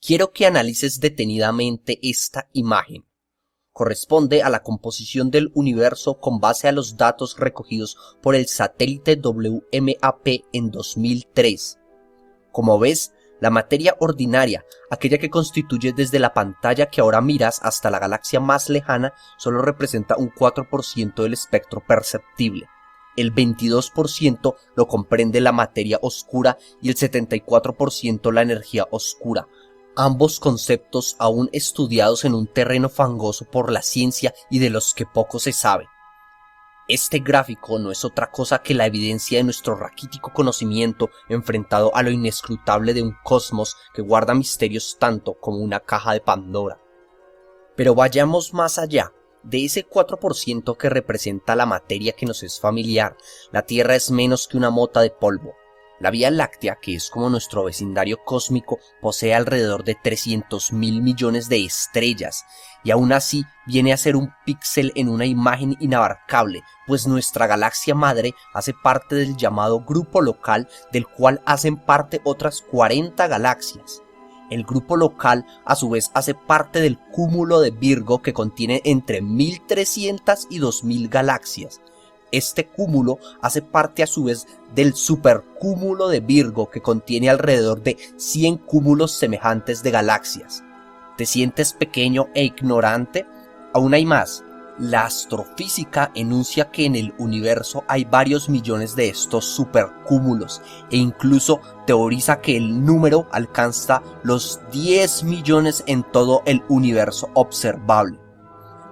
Quiero que analices detenidamente esta imagen. Corresponde a la composición del universo con base a los datos recogidos por el satélite WMAP en 2003. Como ves, la materia ordinaria, aquella que constituye desde la pantalla que ahora miras hasta la galaxia más lejana, solo representa un 4% del espectro perceptible. El 22% lo comprende la materia oscura y el 74% la energía oscura, ambos conceptos aún estudiados en un terreno fangoso por la ciencia y de los que poco se sabe. Este gráfico no es otra cosa que la evidencia de nuestro raquítico conocimiento enfrentado a lo inescrutable de un cosmos que guarda misterios tanto como una caja de Pandora. Pero vayamos más allá. De ese 4% que representa la materia que nos es familiar, la Tierra es menos que una mota de polvo. La Vía Láctea, que es como nuestro vecindario cósmico, posee alrededor de 300.000 millones de estrellas, y aún así viene a ser un píxel en una imagen inabarcable, pues nuestra galaxia madre hace parte del llamado grupo local, del cual hacen parte otras 40 galaxias. El grupo local, a su vez, hace parte del cúmulo de Virgo, que contiene entre 1.300 y 2.000 galaxias. Este cúmulo hace parte a su vez del supercúmulo de Virgo, que contiene alrededor de 100 cúmulos semejantes de galaxias. ¿Te sientes pequeño e ignorante? Aún hay más. La astrofísica enuncia que en el universo hay varios millones de estos supercúmulos e incluso teoriza que el número alcanza los 10 millones en todo el universo observable.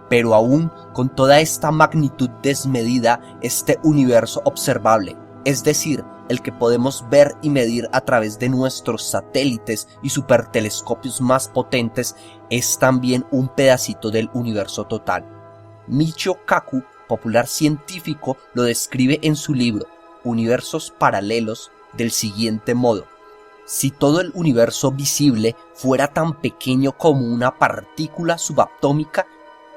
Pero aún con toda esta magnitud desmedida, este universo observable, es decir, el que podemos ver y medir a través de nuestros satélites y supertelescopios más potentes, es también un pedacito del universo total. Michio Kaku, popular científico, lo describe en su libro Universos Paralelos del siguiente modo: si todo el universo visible fuera tan pequeño como una partícula subatómica,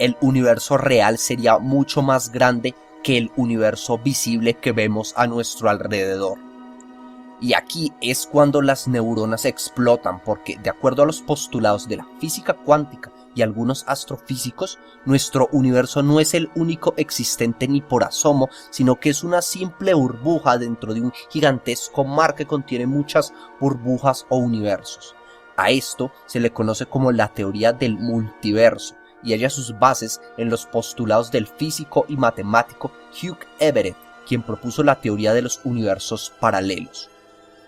el universo real sería mucho más grande que el universo visible que vemos a nuestro alrededor. Y aquí es cuando las neuronas explotan, porque de acuerdo a los postulados de la física cuántica y algunos astrofísicos, nuestro universo no es el único existente ni por asomo, sino que es una simple burbuja dentro de un gigantesco mar que contiene muchas burbujas o universos. A esto se le conoce como la teoría del multiverso, y halla sus bases en los postulados del físico y matemático Hugh Everett, quien propuso la teoría de los universos paralelos.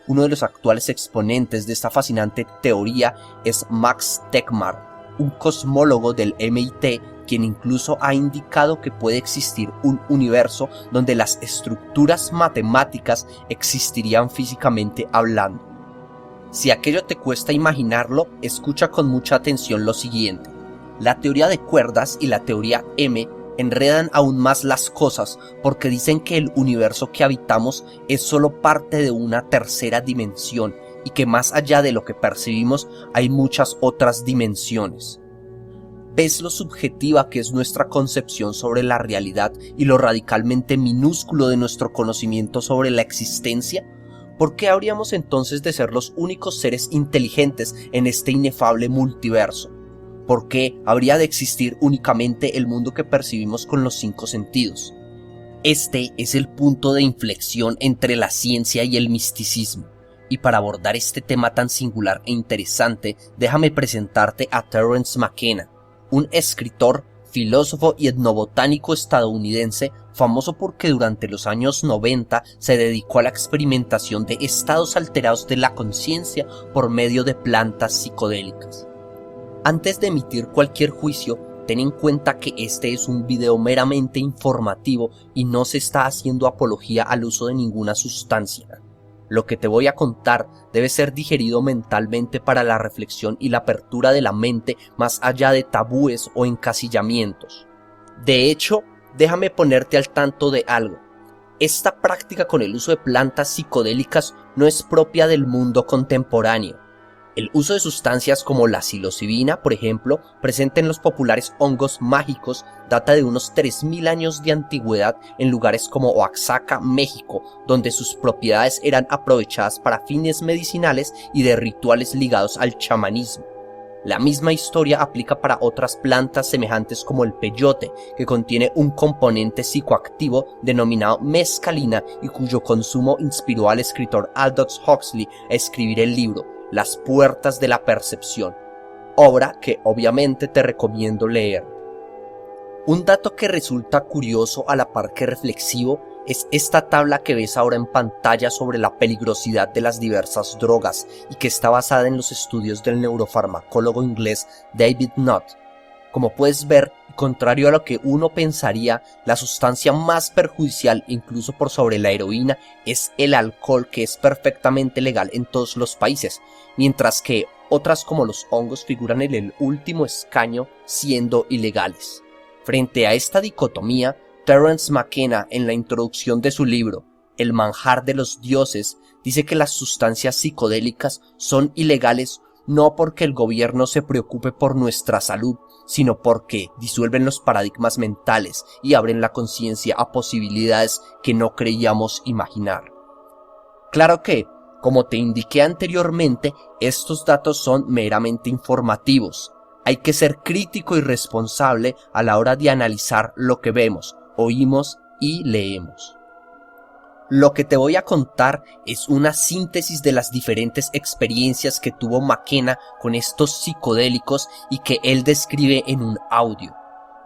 Uno de los actuales exponentes de esta fascinante teoría es Max Tegmark, un cosmólogo del MIT, quien incluso ha indicado que puede existir un universo donde las estructuras matemáticas existirían físicamente hablando. Si aquello te cuesta imaginarlo, escucha con mucha atención lo siguiente. La teoría de cuerdas y la teoría M enredan aún más las cosas porque dicen que el universo que habitamos es solo parte de una tercera dimensión y que más allá de lo que percibimos hay muchas otras dimensiones. ¿Ves lo subjetiva que es nuestra concepción sobre la realidad y lo radicalmente minúsculo de nuestro conocimiento sobre la existencia? ¿Por qué habríamos entonces de ser los únicos seres inteligentes en este inefable multiverso? ¿Por qué habría de existir únicamente el mundo que percibimos con los 5 sentidos? Este es el punto de inflexión entre la ciencia y el misticismo. Y para abordar este tema tan singular e interesante, déjame presentarte a Terence McKenna, un escritor, filósofo y etnobotánico estadounidense famoso porque durante los años 90 se dedicó a la experimentación de estados alterados de la conciencia por medio de plantas psicodélicas. Antes de emitir cualquier juicio, ten en cuenta que este es un video meramente informativo y no se está haciendo apología al uso de ninguna sustancia. Lo que te voy a contar debe ser digerido mentalmente para la reflexión y la apertura de la mente más allá de tabúes o encasillamientos. De hecho, déjame ponerte al tanto de algo. Esta práctica con el uso de plantas psicodélicas no es propia del mundo contemporáneo. El uso de sustancias como la psilocibina, por ejemplo, presente en los populares hongos mágicos, data de unos 3.000 años de antigüedad en lugares como Oaxaca, México, donde sus propiedades eran aprovechadas para fines medicinales y de rituales ligados al chamanismo. La misma historia aplica para otras plantas semejantes como el peyote, que contiene un componente psicoactivo denominado mescalina y cuyo consumo inspiró al escritor Aldous Huxley a escribir el libro Las puertas de la percepción, obra que obviamente te recomiendo leer. Un dato que resulta curioso a la par que reflexivo es esta tabla que ves ahora en pantalla sobre la peligrosidad de las diversas drogas y que está basada en los estudios del neurofarmacólogo inglés David Nutt. Como puedes ver, contrario a lo que uno pensaría, la sustancia más perjudicial, incluso por sobre la heroína, es el alcohol, que es perfectamente legal en todos los países, mientras que otras como los hongos figuran en el último escaño siendo ilegales. Frente a esta dicotomía, Terence McKenna, en la introducción de su libro El manjar de los dioses, dice que las sustancias psicodélicas son ilegales no porque el gobierno se preocupe por nuestra salud, sino porque disuelven los paradigmas mentales y abren la conciencia a posibilidades que no creíamos imaginar. Claro que, como te indiqué anteriormente, estos datos son meramente informativos. Hay que ser crítico y responsable a la hora de analizar lo que vemos, oímos y leemos. Lo que te voy a contar es una síntesis de las diferentes experiencias que tuvo McKenna con estos psicodélicos y que él describe en un audio.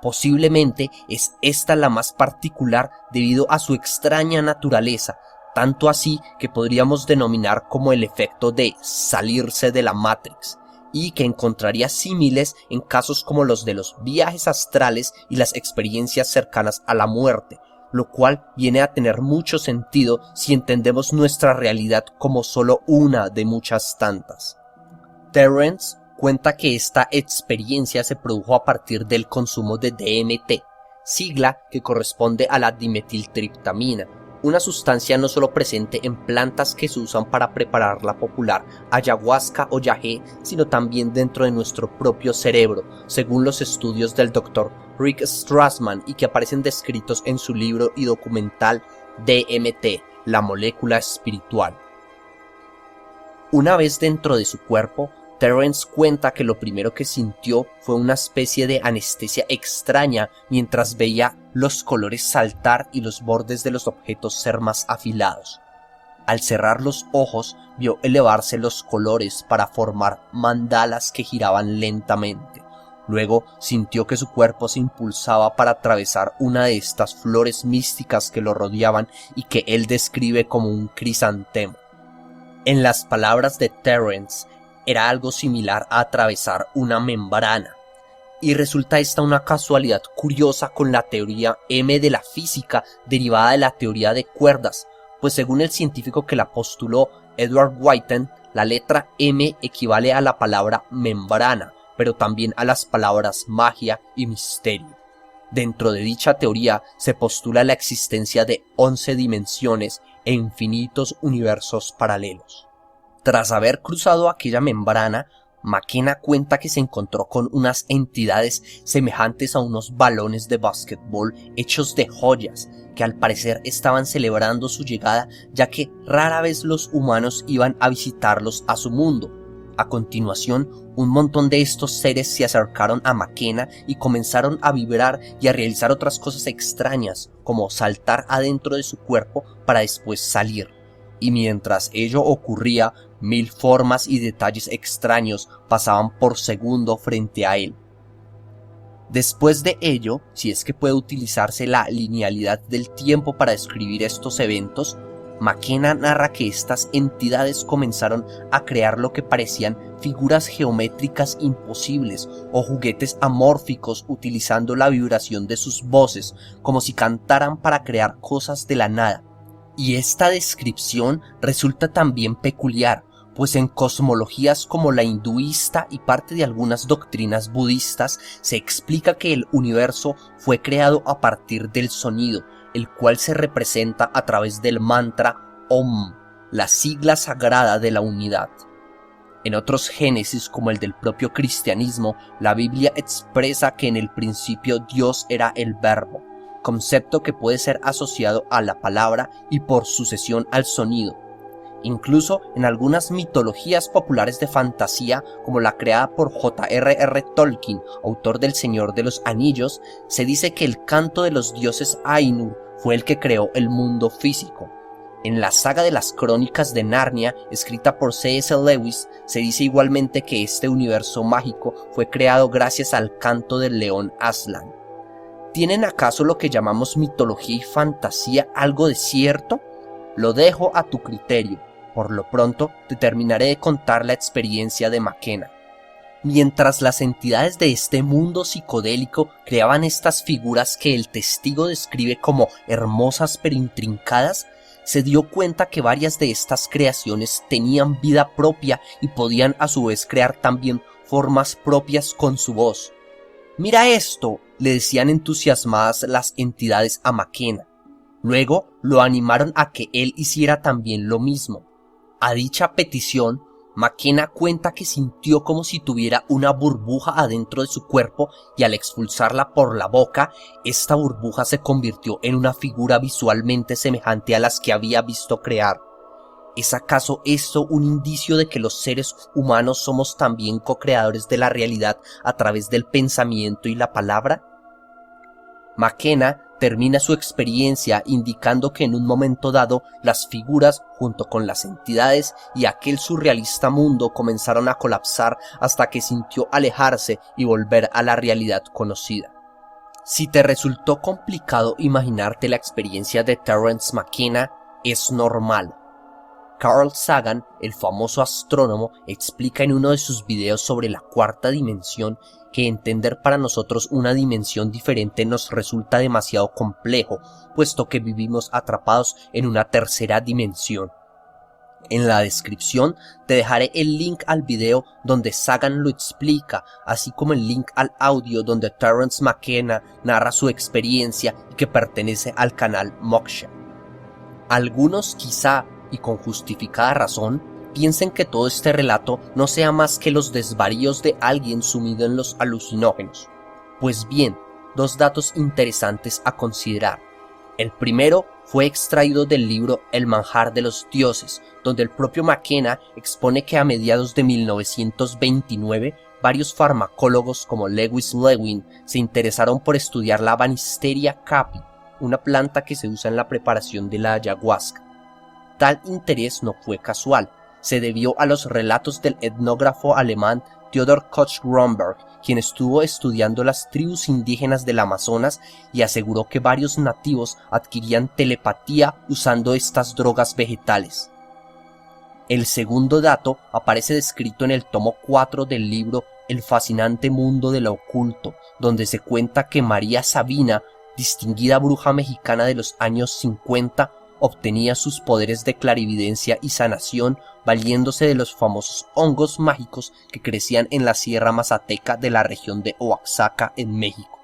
Posiblemente es esta la más particular debido a su extraña naturaleza, tanto así que podríamos denominar como el efecto de salirse de la Matrix, y que encontraría símiles en casos como los de los viajes astrales y las experiencias cercanas a la muerte, lo cual viene a tener mucho sentido si entendemos nuestra realidad como solo una de muchas tantas. Terence cuenta que esta experiencia se produjo a partir del consumo de DMT, sigla que corresponde a la dimetiltriptamina, una sustancia no solo presente en plantas que se usan para preparar la popular ayahuasca o yagé, sino también dentro de nuestro propio cerebro, según los estudios del Dr. Rick Strassman y que aparecen descritos en su libro y documental DMT, la molécula espiritual. Una vez dentro de su cuerpo, Terence cuenta que lo primero que sintió fue una especie de anestesia extraña mientras veía los colores saltar y los bordes de los objetos ser más afilados. Al cerrar los ojos, vio elevarse los colores para formar mandalas que giraban lentamente. Luego sintió que su cuerpo se impulsaba para atravesar una de estas flores místicas que lo rodeaban y que él describe como un crisantemo. En las palabras de Terence, era algo similar a atravesar una membrana. Y resulta esta una casualidad curiosa con la teoría M de la física derivada de la teoría de cuerdas, pues según el científico que la postuló, Edward Whiten, la letra M equivale a la palabra membrana, pero también a las palabras magia y misterio. Dentro de dicha teoría se postula la existencia de 11 dimensiones e infinitos universos paralelos. Tras haber cruzado aquella membrana, McKenna cuenta que se encontró con unas entidades semejantes a unos balones de básquetbol hechos de joyas, que al parecer estaban celebrando su llegada, ya que rara vez los humanos iban a visitarlos a su mundo. A continuación, un montón de estos seres se acercaron a McKenna y comenzaron a vibrar y a realizar otras cosas extrañas, como saltar adentro de su cuerpo para después salir. Y mientras ello ocurría, 1000 formas y detalles extraños pasaban por segundo frente a él. Después de ello, si es que puede utilizarse la linealidad del tiempo para describir estos eventos, McKenna narra que estas entidades comenzaron a crear lo que parecían figuras geométricas imposibles o juguetes amórficos utilizando la vibración de sus voces, como si cantaran para crear cosas de la nada. Y esta descripción resulta también peculiar, pues en cosmologías como la hinduista y parte de algunas doctrinas budistas se explica que el universo fue creado a partir del sonido, el cual se representa a través del mantra Om, la sigla sagrada de la unidad. En otros génesis como el del propio cristianismo, la Biblia expresa que en el principio Dios era el Verbo, concepto que puede ser asociado a la palabra y por sucesión al sonido. Incluso en algunas mitologías populares de fantasía, como la creada por J.R.R. Tolkien, autor del Señor de los Anillos, se dice que el canto de los dioses Ainur fue el que creó el mundo físico. En la saga de las Crónicas de Narnia, escrita por C.S. Lewis, se dice igualmente que este universo mágico fue creado gracias al canto del león Aslan. ¿Tienen acaso lo que llamamos mitología y fantasía algo de cierto? Lo dejo a tu criterio. Por lo pronto, te terminaré de contar la experiencia de McKenna. Mientras las entidades de este mundo psicodélico creaban estas figuras que el testigo describe como hermosas pero intrincadas, se dio cuenta que varias de estas creaciones tenían vida propia y podían a su vez crear también formas propias con su voz. «Mira esto», le decían entusiasmadas las entidades a McKenna. Luego lo animaron a que él hiciera también lo mismo. A dicha petición, McKenna cuenta que sintió como si tuviera una burbuja adentro de su cuerpo y al expulsarla por la boca, esta burbuja se convirtió en una figura visualmente semejante a las que había visto crear. ¿Es acaso esto un indicio de que los seres humanos somos también co-creadores de la realidad a través del pensamiento y la palabra? McKenna termina su experiencia indicando que en un momento dado las figuras junto con las entidades y aquel surrealista mundo comenzaron a colapsar hasta que sintió alejarse y volver a la realidad conocida. Si te resultó complicado imaginarte la experiencia de Terence McKenna, es normal. Carl Sagan, el famoso astrónomo, explica en uno de sus videos sobre la cuarta dimensión que entender para nosotros una dimensión diferente nos resulta demasiado complejo, puesto que vivimos atrapados en una tercera dimensión. En la descripción te dejaré el link al video donde Sagan lo explica, así como el link al audio donde Terence McKenna narra su experiencia y que pertenece al canal Moksha. Algunos quizá, y con justificada razón, piensen que todo este relato no sea más que los desvaríos de alguien sumido en los alucinógenos. Pues bien, dos datos interesantes a considerar. El primero fue extraído del libro El manjar de los dioses, donde el propio McKenna expone que a mediados de 1929 varios farmacólogos como Lewis Lewin se interesaron por estudiar la Banisterium caapi, una planta que se usa en la preparación de la ayahuasca. Tal interés no fue casual, se debió a los relatos del etnógrafo alemán Theodor Koch-Grönberg, quien estuvo estudiando las tribus indígenas del Amazonas y aseguró que varios nativos adquirían telepatía usando estas drogas vegetales. El segundo dato aparece descrito en el tomo 4 del libro El fascinante mundo de lo oculto, donde se cuenta que María Sabina, distinguida bruja mexicana de los años 50, obtenía sus poderes de clarividencia y sanación valiéndose de los famosos hongos mágicos que crecían en la Sierra Mazateca de la región de Oaxaca en México.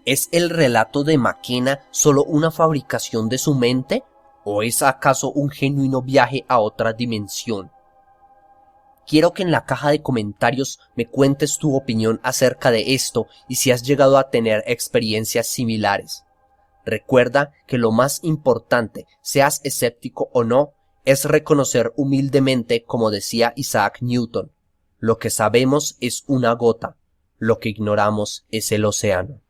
¿Es el relato de McKenna solo una fabricación de su mente o es acaso un genuino viaje a otra dimensión? Quiero que en la caja de comentarios me cuentes tu opinión acerca de esto y si has llegado a tener experiencias similares. Recuerda que lo más importante, seas escéptico o no, es reconocer humildemente, como decía Isaac Newton, lo que sabemos es una gota, lo que ignoramos es el océano.